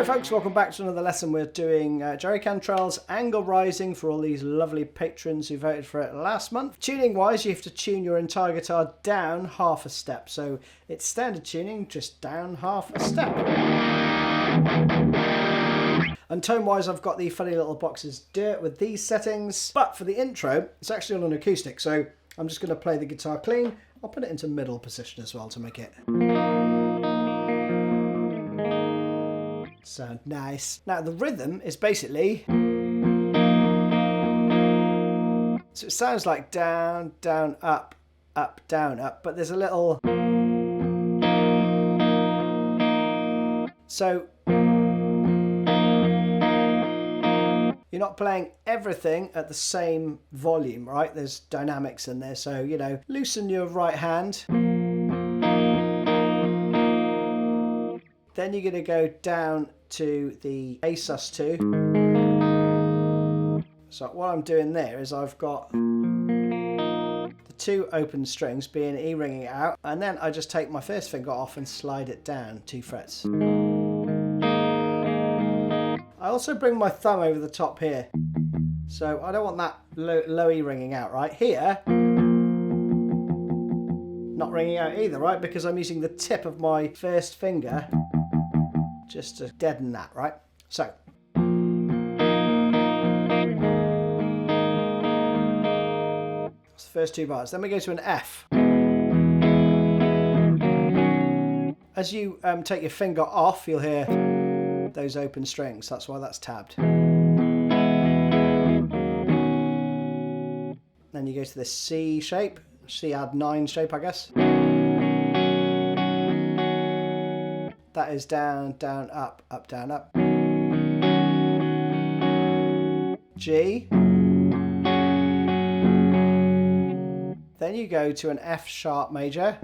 folks, welcome back to another lesson. We're doing Jerry Cantrell's Angle Rising for all these lovely patrons who voted for it last month. Tuning wise, you have to tune your entire guitar down half a step. So it's standard tuning, just down half a step. And tone wise, I've got the funny little boxes Dirt with these settings. But for the intro, it's actually on an acoustic. So I'm just going to play the guitar clean. I'll put it into middle position as well to make it sound nice. Now the rhythm is basically, so it sounds like down, down, up, up, down, up, but there's a little, so you're not playing everything at the same volume, right? There's dynamics in there, so you know, loosen your right hand. Then you're going to go down to the A sus2. So what I'm doing there is I've got the two open strings being E ringing out, and then I just take my first finger off and slide it down 2 frets. I also bring my thumb over the top here. So I don't want that low E ringing out, right? Here, not ringing out either, right? Because I'm using the tip of my first finger just to deaden that, right? So that's the first 2 bars. Then we go to an F. As you take your finger off, you'll hear those open strings. That's why that's tabbed. Then you go to this C shape, C add 9 shape, I guess. That is down, down, up, up, down, up. G. Then you go to an F sharp major.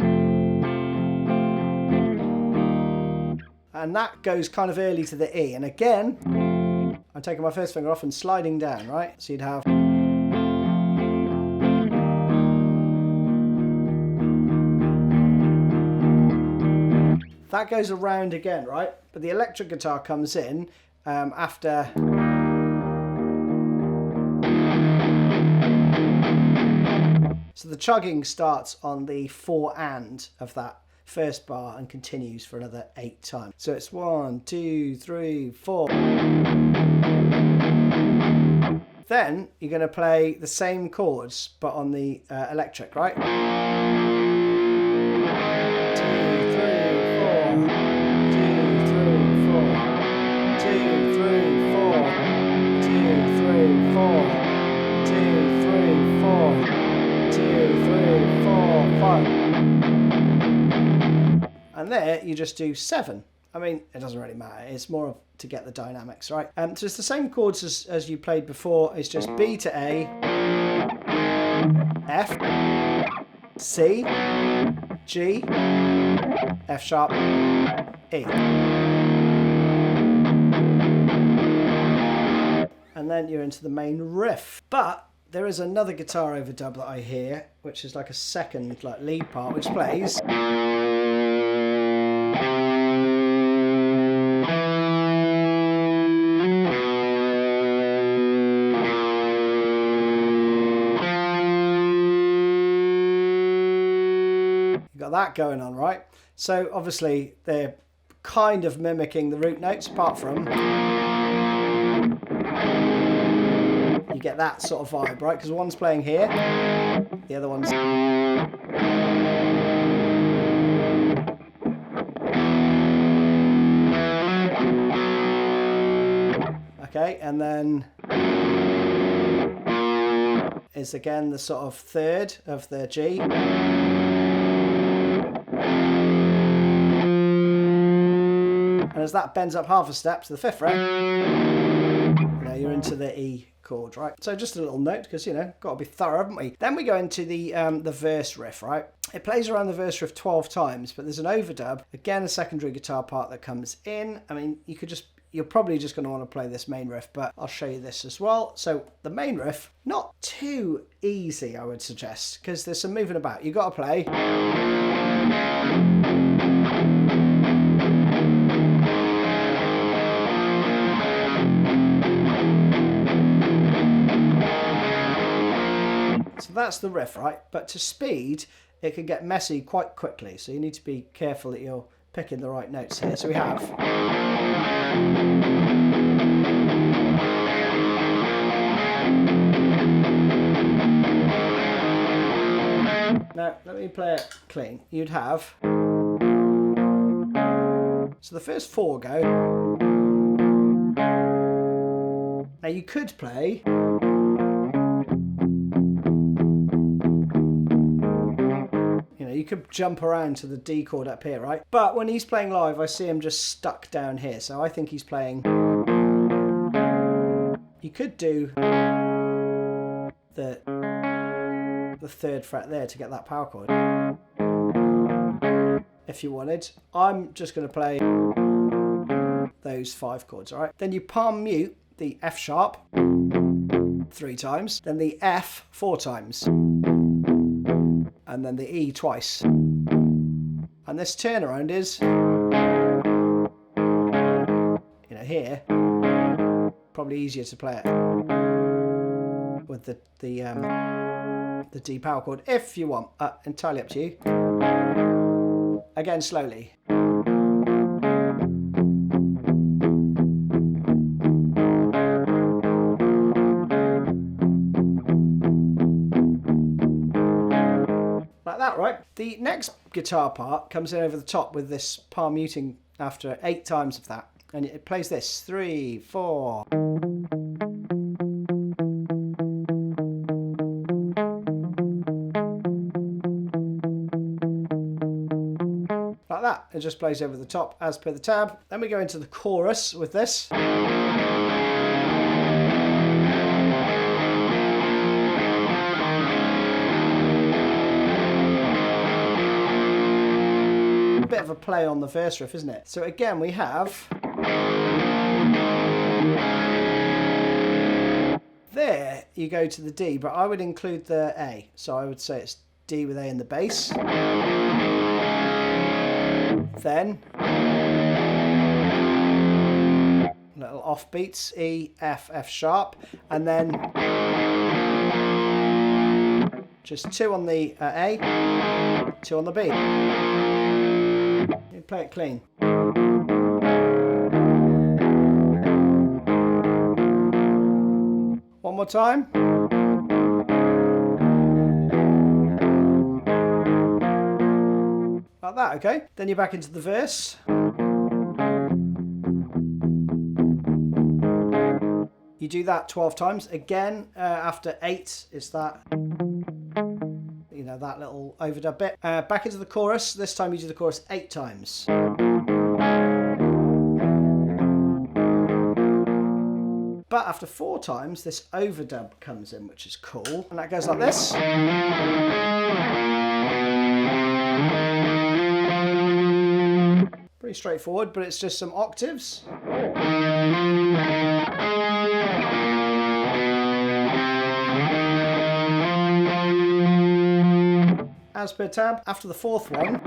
And that goes kind of early to the E. And again, I'm taking my first finger off and sliding down, right? So you'd have... That goes around again, right? But the electric guitar comes in after... So the chugging starts on the 4 and of that first bar and continues for another 8 times. So it's 1, 2, 3, 4. Then you're going to play the same chords but on the electric, right? 2, 3, 4. 2, 3, 4. 2, 3, 4. 2, 3, 4. 2, 3, 4. 2, 3, 4, 5. And there you just do 7. I mean, it doesn't really matter. It's more of to get the dynamics, right? So it's the same chords as you played before. It's just B to A, F, C, G, F sharp, E. And then you're into the main riff. But there is another guitar overdub that I hear, which is like a second lead part, which plays... that going on, right? So obviously they're kind of mimicking the root notes, apart from you get that sort of vibe, right? Because one's playing here, the other one's okay, and then is again the sort of third of the G. And as that bends up half a step to the 5th fret, now you're into the E chord, right? So just a little note, because, you know, got to be thorough, haven't we? Then we go into the verse riff, right? It plays around the verse riff 12 times, but there's an overdub, again a secondary guitar part that comes in. I mean, you're probably just going to want to play this main riff, but I'll show you this as well. So the main riff, not too easy, I would suggest, because there's some moving about. You've got to play... So that's the riff, right? But to speed, it can get messy quite quickly. So you need to be careful that you're picking the right notes here. So we have... Now, let me play it clean. You'd have... So the first 4 go. Now you could play... You could jump around to the D chord up here, right? But when he's playing live, I see him just stuck down here. So I think he's playing... You could do the 3rd fret there to get that power chord, if you wanted. I'm just going to play those 5 chords, all right? Then you palm mute the F sharp 3 times, then the F 4 times, and then the E twice. And this turnaround is, here, probably easier to play it with the D power chord if you want. Entirely up to you. Again, slowly. Right, the next guitar part comes in over the top with this palm muting after 8 times of that, and it plays this 3, 4. Like that, it just plays over the top as per the tab. Then we go into the chorus with this. Bit of a play on the verse riff, isn't it? So again, we have there you go to the D, but I would include the A, so I would say it's D with A in the bass, then little offbeats, E, F, F sharp, and then just 2 on the A, 2 on the B. Play it clean. One more time. Like that, okay? Then you're back into the verse. You do that 12 times. Again, after 8, it's that... that little overdub bit. Back into the chorus. This time you do the chorus 8 times. But after 4 times, this overdub comes in, which is cool. And that goes like this. Pretty straightforward, but it's just some octaves. As per tab, after the 4th one,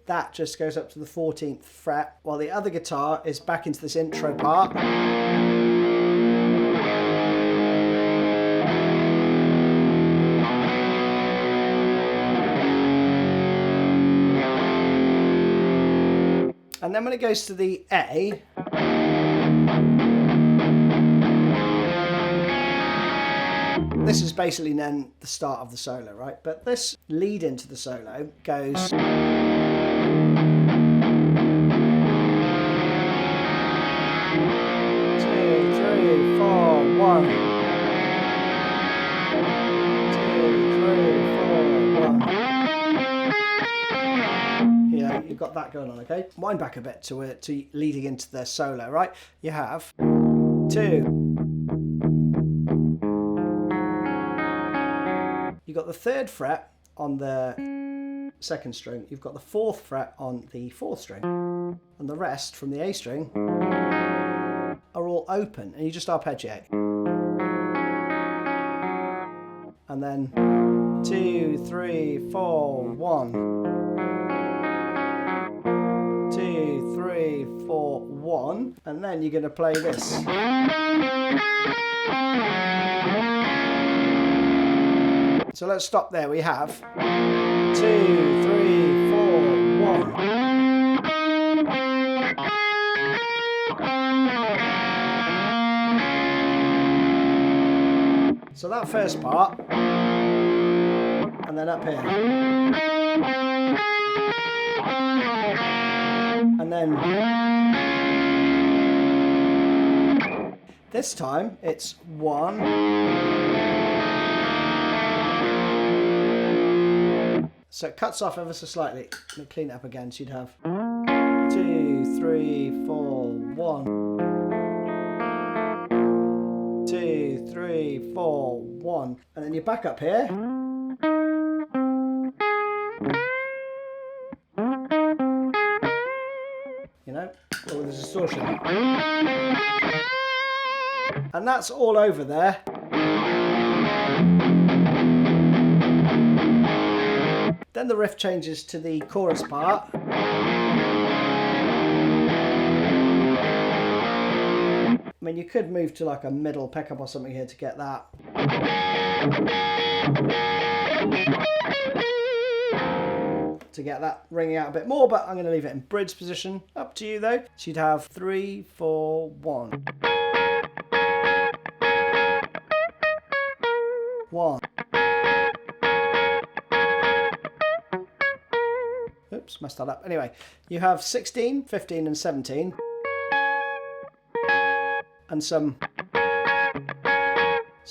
that just goes up to the 14th fret, while the other guitar is back into this intro part. And then when it goes to the A, this is basically then the start of the solo, right? But this lead into the solo goes... 2, 3, 4, 1. 2, 3, 4, 1. Yeah, you've got that going on, okay? Wind back a bit to leading into the solo, right? You have 2. You've got the 3rd fret on the 2nd string, you've got the 4th fret on the 4th string, and the rest from the A string are all open, and you just arpeggiate. And then 2, 3, 4, 1. 2, 3, 3, 4, 1, and then you're going to play this. So let's stop there. We have 2, 3, 4, 1. So that first part, and then up here. And then this time it's 1. So it cuts off ever so slightly. Let me clean it up again. So you'd have 2, 3, 4, 1. 2, 3, 4, 1. And then you're back up here. You know, all the distortion. And that's all over there. Then the riff changes to the chorus part. I mean, you could move to like a middle pickup or something here to get that. To get that ringing out a bit more, but I'm going to leave it in bridge position. Up to you though. So you'd have 3, 4, 1. 1. Oops, messed that up. Anyway, you have 16, 15 and 17. And some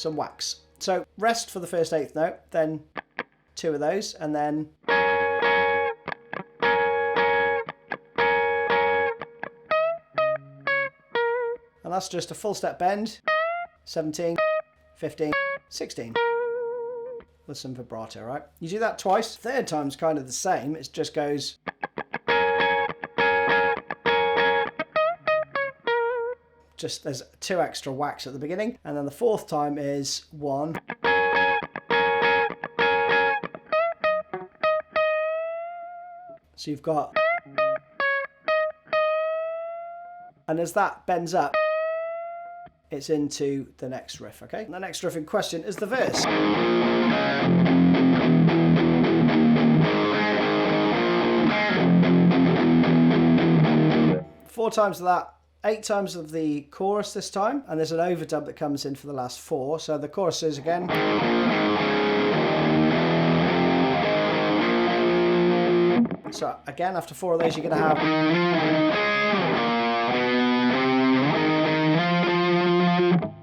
wax. So rest for the first eighth note, then 2 of those, and then and that's just a full step bend, 17, 15, 16. With some vibrato, right? You do that twice. Third time's kind of the same. It just goes. Just there's 2 extra whacks at the beginning, and then the fourth time is 1. So you've got, and as that bends up, it's into the next riff, okay? And the next riff in question is the verse. Four times of that, 8 times of the chorus this time, and there's an overdub that comes in for the last 4. So the chorus is again. So again, after 4 of those, you're going to have.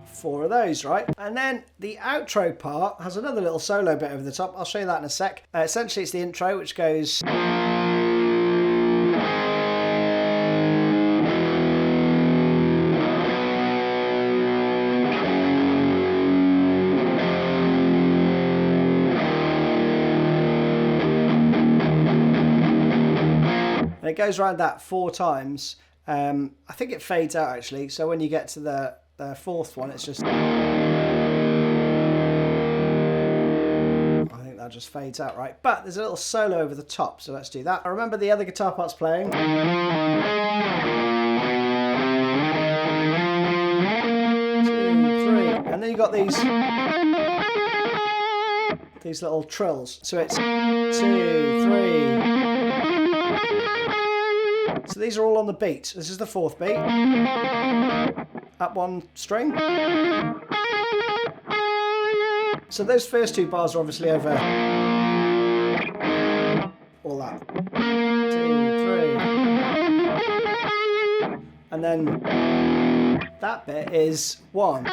Four of those, right? And then the outro part has another little solo bit over the top. I'll show you that in a sec. Essentially, it's the intro, which goes. And it goes around that 4 times. I think it fades out actually. So when you get to the fourth one, it's just. I think that just fades out, right? But there's a little solo over the top, so let's do that. I remember the other guitar parts playing. 2, 3, and then you got these little trills. So it's 2, 3. So these are all on the beat. This is the 4th beat. Up 1 string. So those first 2 bars are obviously over all that. 2, 3. And then that bit is 1.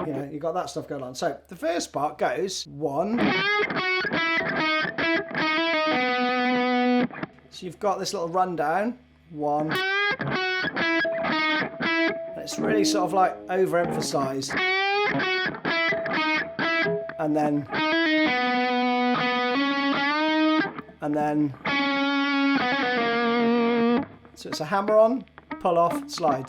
You know, you've got that stuff going on. So the first part goes 1. So you've got this little rundown, 1. It's really sort of like overemphasized. And then. So it's a hammer on, pull off, slide.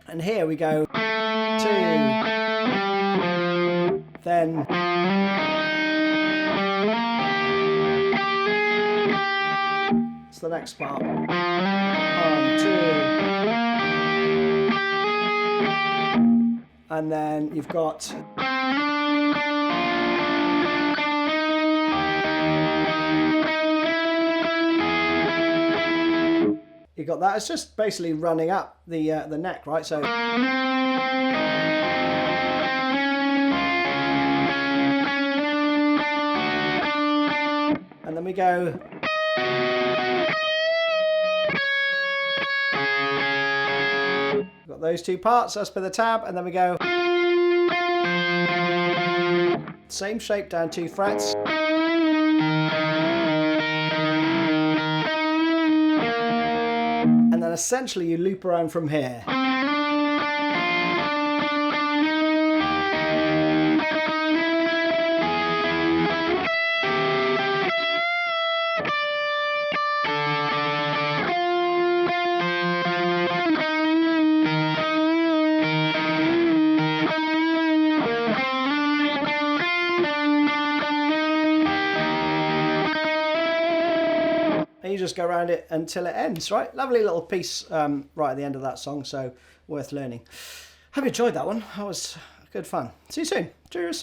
And here we go. then it's the next part. 1, 2, and then you've got that. It's just basically running up the neck, right? So and then we go got those two parts as per the tab, and then we go same shape down 2 frets. And then essentially you loop around from here. You just go around it until it ends, right? Lovely little piece right at the end of that song, so worth learning. Hope you enjoyed that one. That was good fun. See you soon. Cheers.